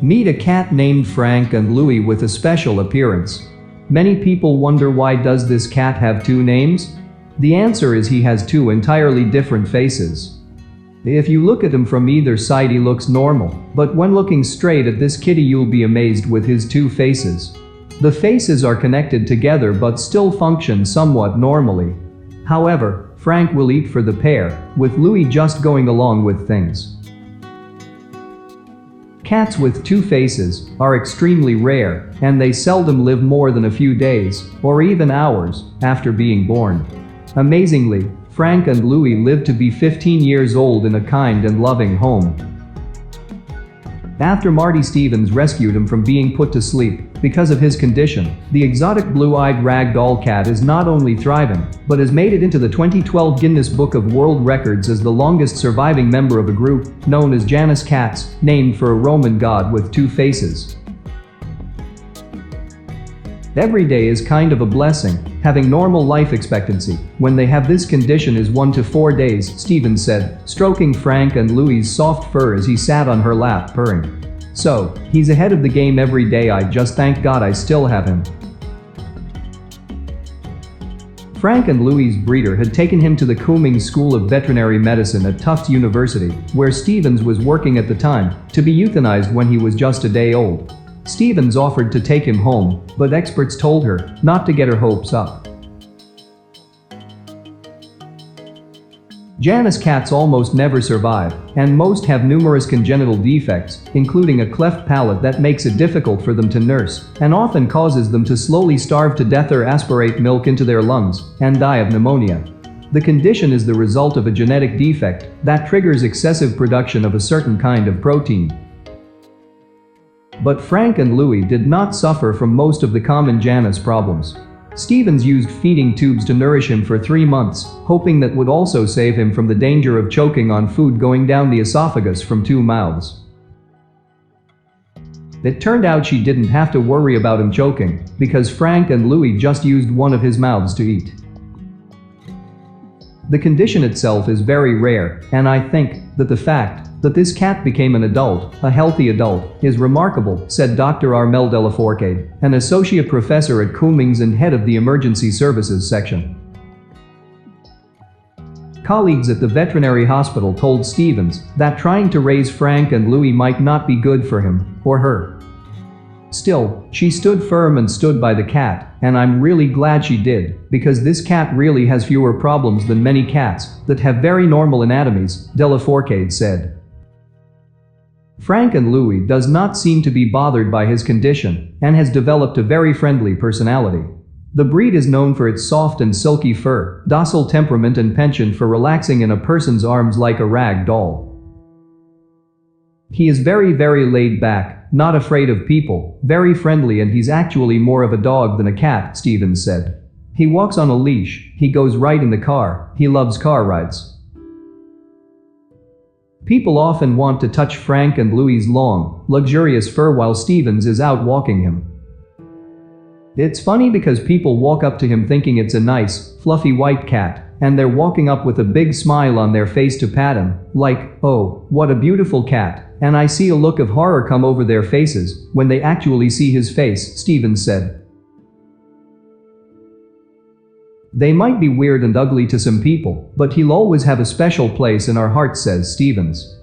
Meet a cat named Frank and Louie with a special appearance. Many people wonder, why does this cat have two names? The answer is he has two entirely different faces. If you look at him from either side, he looks normal, but when looking straight at this kitty, you'll be amazed with his two faces. The faces are connected together but still function somewhat normally. However, Frank will eat for the pair, with Louie just going along with things. Cats with two faces are extremely rare, and they seldom live more than a few days, or even hours, after being born. Amazingly, Frank and Louie lived to be 15 years old in a kind and loving home. After Marty Stevens rescued him from being put to sleep because of his condition, the exotic blue-eyed rag doll cat is not only thriving, but has made it into the 2012 Guinness Book of World Records as the longest surviving member of a group known as Janus cats, named for a Roman god with two faces. Every day is kind of a blessing. Having normal life expectancy when they have this condition is 1 to 4 days, Stevens said, stroking Frank and Louie's soft fur as he sat on her lap purring. So, he's ahead of the game every day. I just thank God I still have him. Frank and Louie's breeder had taken him to the Cummings School of Veterinary Medicine at Tufts University, where Stevens was working at the time, to be euthanized when he was just a day old. Stevens offered to take him home, but experts told her not to get her hopes up. Janus cats almost never survive, and most have numerous congenital defects, including a cleft palate that makes it difficult for them to nurse, and often causes them to slowly starve to death or aspirate milk into their lungs, and die of pneumonia. The condition is the result of a genetic defect that triggers excessive production of a certain kind of protein. But Frank and Louie did not suffer from most of the common Janus problems. Stevens used feeding tubes to nourish him for 3 months, hoping that would also save him from the danger of choking on food going down the esophagus from 2 mouths. It turned out she didn't have to worry about him choking, because Frank and Louie just used one of his mouths to eat. The condition itself is very rare, and I think that the fact that this cat became an adult, a healthy adult, is remarkable, said Dr. Armel Delaforcade, an associate professor at Cummings and head of the emergency services section. Colleagues at the veterinary hospital told Stevens that trying to raise Frank and Louie might not be good for him or her. Still, she stood firm and stood by the cat, and I'm really glad she did, because this cat really has fewer problems than many cats that have very normal anatomies, Delaforcade said. Frank and Louie does not seem to be bothered by his condition, and has developed a very friendly personality. The breed is known for its soft and silky fur, docile temperament, and penchant for relaxing in a person's arms like a rag doll. He is very laid back, not afraid of people, very friendly, and he's actually more of a dog than a cat, Stevens said. He walks on a leash, he goes right in the car, he loves car rides. People often want to touch Frank and Louie's long, luxurious fur while Stevens is out walking him. It's funny because people walk up to him thinking it's a nice, fluffy white cat, and they're walking up with a big smile on their face to pat him, like, oh, what a beautiful cat, and I see a look of horror come over their faces when they actually see his face, Stevens said. They might be weird and ugly to some people, but he'll always have a special place in our hearts, says Stevens.